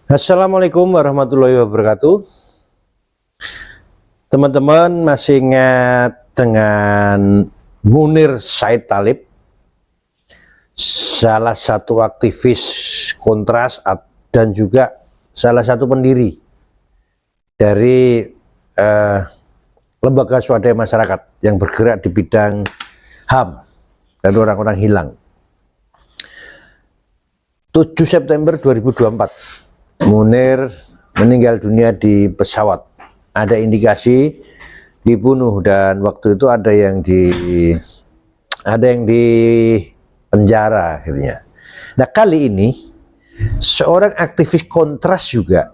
Assalamualaikum warahmatullahi wabarakatuh. Teman-teman masih ingat dengan Munir Said Thalib, salah satu aktivis kontras dan juga salah satu pendiri dari lembaga swadaya masyarakat yang bergerak di bidang HAM dan orang-orang hilang. 7 September 2024 Munir meninggal dunia di pesawat. Ada indikasi dibunuh dan waktu itu ada yang di penjara akhirnya. Nah, kali ini seorang aktivis kontras juga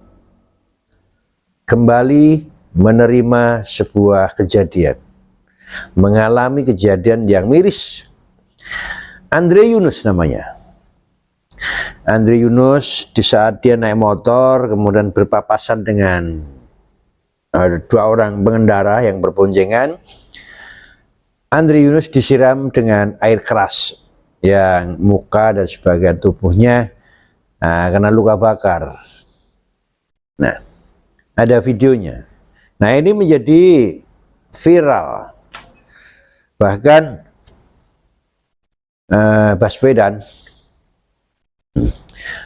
kembali menerima sebuah kejadian, mengalami kejadian yang miris. Andre Yunus namanya. Andre Yunus di saat dia naik motor kemudian berpapasan dengan dua orang pengendara yang berboncengan. Andre Yunus disiram dengan air keras yang muka dan sebagian tubuhnya kena luka bakar. Nah, ada videonya. Nah, ini menjadi viral. Bahkan Baswedan,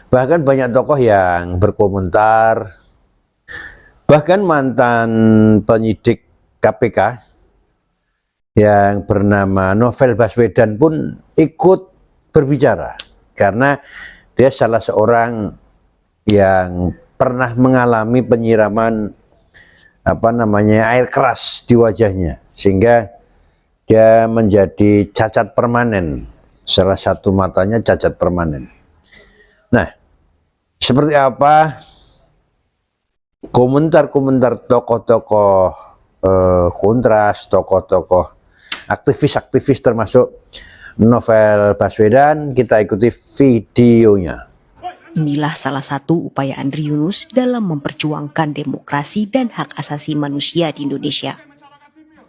bahkan banyak tokoh yang berkomentar, bahkan mantan penyidik KPK yang bernama Novel Baswedan pun ikut berbicara karena dia salah seorang yang pernah mengalami penyiraman air keras di wajahnya sehingga dia menjadi cacat permanen, salah satu matanya cacat permanen. Nah, seperti apa komentar-komentar tokoh-tokoh kontras, tokoh-tokoh aktivis-aktivis termasuk Novel Baswedan? Kita ikuti videonya. Inilah salah satu upaya Andre Yunus dalam memperjuangkan demokrasi dan hak asasi manusia di Indonesia.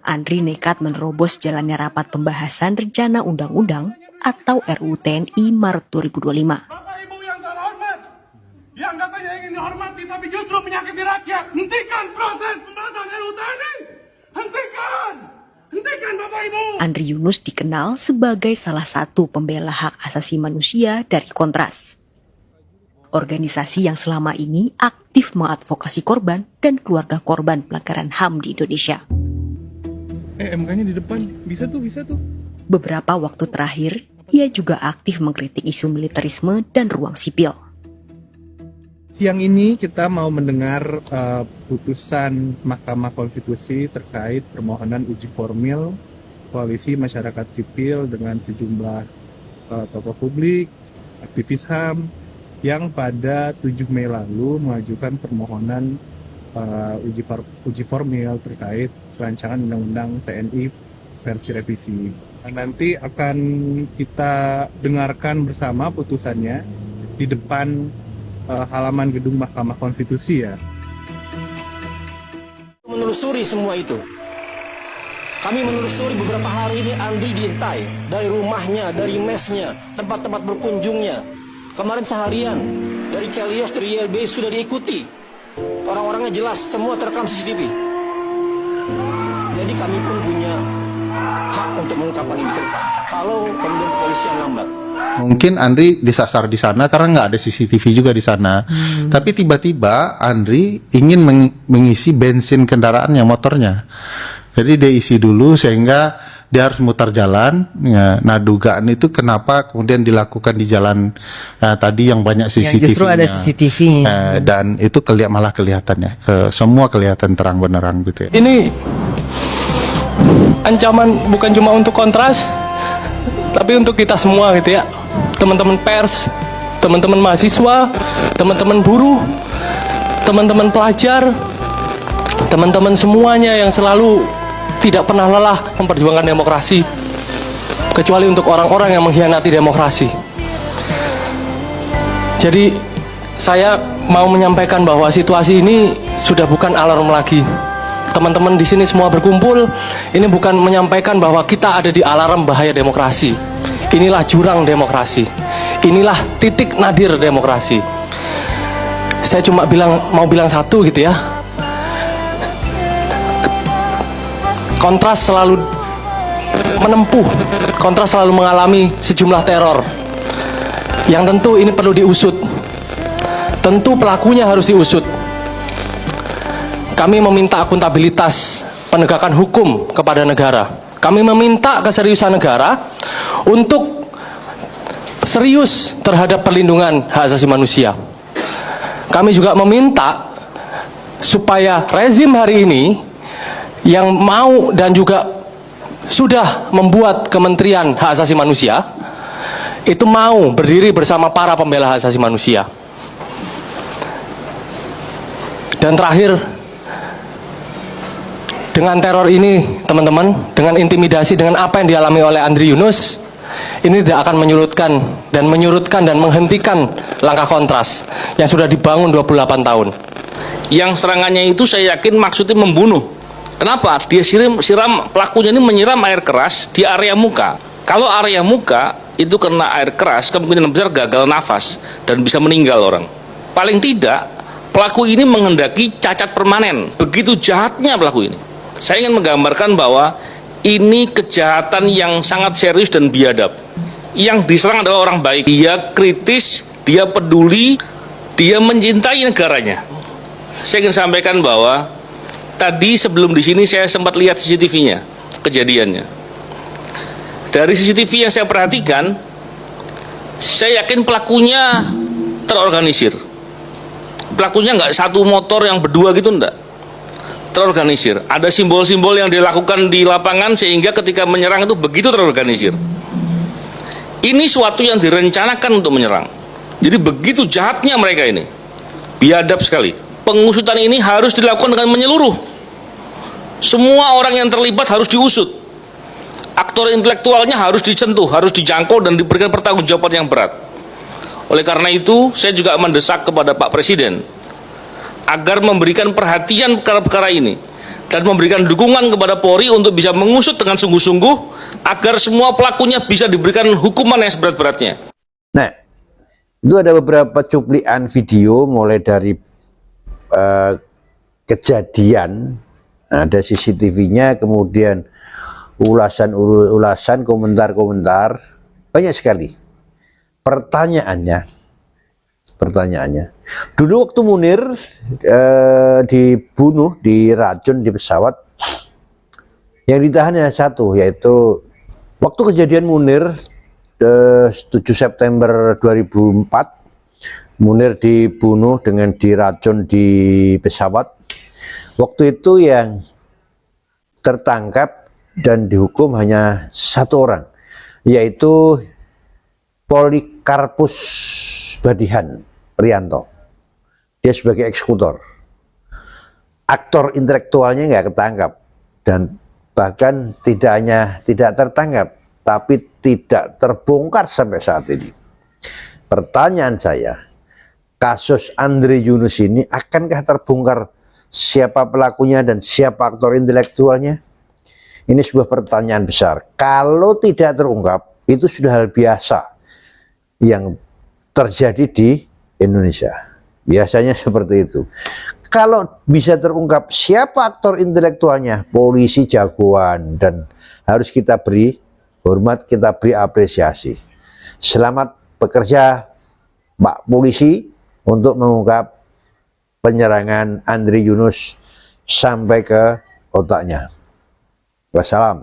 Andre nekat menerobos jalannya rapat pembahasan rencana undang-undang atau RUU TNI Maret 2025. Yang katanya ingin dihormati tapi justru menyakiti rakyat. Hentikan proses pembahasan RUU TNI. Hentikan Bapak Ibu. Andre Yunus dikenal sebagai salah satu pembela hak asasi manusia dari Kontras. Organisasi yang selama ini aktif mengadvokasi korban dan keluarga korban pelanggaran HAM di Indonesia. MK-nya di depan. Bisa tuh. Beberapa waktu terakhir, ia juga aktif mengkritik isu militerisme dan ruang sipil. Siang ini kita mau mendengar putusan Mahkamah Konstitusi terkait permohonan uji formil koalisi masyarakat sipil dengan sejumlah tokoh publik, aktivis HAM yang pada 7 Mei lalu mengajukan permohonan uji formil terkait rancangan undang-undang TNI versi revisi. Nanti akan kita dengarkan bersama putusannya di depan halaman gedung Mahkamah Konstitusi ya. Menelusuri semua itu. Kami menelusuri beberapa hari ini Andri diintai dari rumahnya, dari mesnya, tempat-tempat berkunjungnya. Kemarin seharian dari Celios, dari YLB sudah diikuti. Orang-orangnya jelas, semua terekam CCTV. Jadi kami pun punya hak untuk mengungkapkan ini ke depan. Kalau kemudian kepolisian lambat. Mungkin Andri disasar di sana karena nggak ada CCTV juga di sana. Tapi tiba-tiba Andri ingin mengisi bensin kendaraannya, motornya. Jadi dia isi dulu sehingga dia harus mutar jalan. Nah, dugaan itu kenapa kemudian dilakukan di jalan tadi yang banyak CCTV-nya. Justru ada CCTV. Dan itu malah kelihatannya. Semua kelihatan terang benderang gitu ya. Ini ancaman bukan cuma untuk Kontras, tapi untuk kita semua gitu ya, teman-teman pers, teman-teman mahasiswa, teman-teman buruh, teman-teman pelajar, teman-teman semuanya yang selalu tidak pernah lelah memperjuangkan demokrasi, kecuali untuk orang-orang yang mengkhianati demokrasi. Jadi saya mau menyampaikan bahwa situasi ini sudah bukan alarm lagi. Teman-teman di sini semua berkumpul, ini bukan menyampaikan bahwa kita ada di alarm bahaya demokrasi. Inilah jurang demokrasi. Inilah titik nadir demokrasi. saya cuma mau bilang satu gitu ya. Kontras selalu menempuh, Kontras selalu mengalami sejumlah teror yang tentu ini perlu diusut. Tentu pelakunya harus diusut. Kami meminta akuntabilitas penegakan hukum kepada negara. Kami meminta keseriusan negara untuk serius terhadap perlindungan hak asasi manusia. Kami juga meminta supaya rezim hari ini yang mau dan juga sudah membuat Kementerian Hak Asasi Manusia itu mau berdiri bersama para pembela hak asasi manusia. Dan terakhir, dengan teror ini teman-teman, dengan intimidasi, dengan apa yang dialami oleh Andri Yunus, ini tidak akan menyurutkan dan menghentikan langkah Kontras yang sudah dibangun 28 tahun. Yang serangannya itu saya yakin maksudnya membunuh. Kenapa? Dia pelakunya ini menyiram air keras di area muka. Kalau area muka itu kena air keras, kemungkinan besar gagal nafas dan bisa meninggal orang. Paling tidak, pelaku ini menghendaki cacat permanen. Begitu jahatnya pelaku ini. Saya ingin menggambarkan bahwa ini kejahatan yang sangat serius dan biadab. Yang diserang adalah orang baik. Dia kritis, dia peduli, dia mencintai negaranya. Saya ingin sampaikan bahwa tadi sebelum di sini saya sempat lihat CCTV-nya, kejadiannya. Dari CCTV yang saya perhatikan, saya yakin pelakunya terorganisir. Pelakunya nggak satu motor yang berdua gitu, enggak. Terorganisir. Ada simbol-simbol yang dilakukan di lapangan sehingga ketika menyerang itu begitu terorganisir. Ini suatu yang direncanakan untuk menyerang. Jadi begitu jahatnya mereka ini. Biadab sekali. Pengusutan ini harus dilakukan dengan menyeluruh. Semua orang yang terlibat harus diusut. Aktor intelektualnya harus disentuh, harus dijangkau dan diberikan pertanggungjawaban yang berat. Oleh karena itu, saya juga mendesak kepada Pak Presiden agar memberikan perhatian perkara-perkara ini dan memberikan dukungan kepada Polri untuk bisa mengusut dengan sungguh-sungguh agar semua pelakunya bisa diberikan hukuman yang seberat-beratnya. Nah, itu ada beberapa cuplikan video mulai dari kejadian, ada CCTV-nya, kemudian ulasan, komentar-komentar, banyak sekali. Pertanyaannya, dulu waktu Munir dibunuh, diracun di pesawat, yang ditahan hanya satu, yaitu waktu kejadian Munir 7 September 2004, Munir dibunuh dengan diracun di pesawat. Waktu itu yang tertangkap dan dihukum hanya satu orang, yaitu Polikarpus Badihan Prianto. Dia sebagai eksekutor. Aktor intelektualnya nggak ketangkap, dan bahkan tidak tertangkap, tapi tidak terbongkar sampai saat ini. Pertanyaan saya, kasus Andri Yunus ini akankah terbongkar siapa pelakunya dan siapa aktor intelektualnya? Ini sebuah pertanyaan besar. Kalau tidak terungkap, itu sudah hal biasa yang terjadi di Indonesia. Biasanya seperti itu. Kalau bisa terungkap siapa aktor intelektualnya, polisi jagoan, dan harus kita beri hormat, kita beri apresiasi. Selamat bekerja Pak Polisi untuk mengungkap penyerangan Andri Yunus sampai ke otaknya. Wassalam.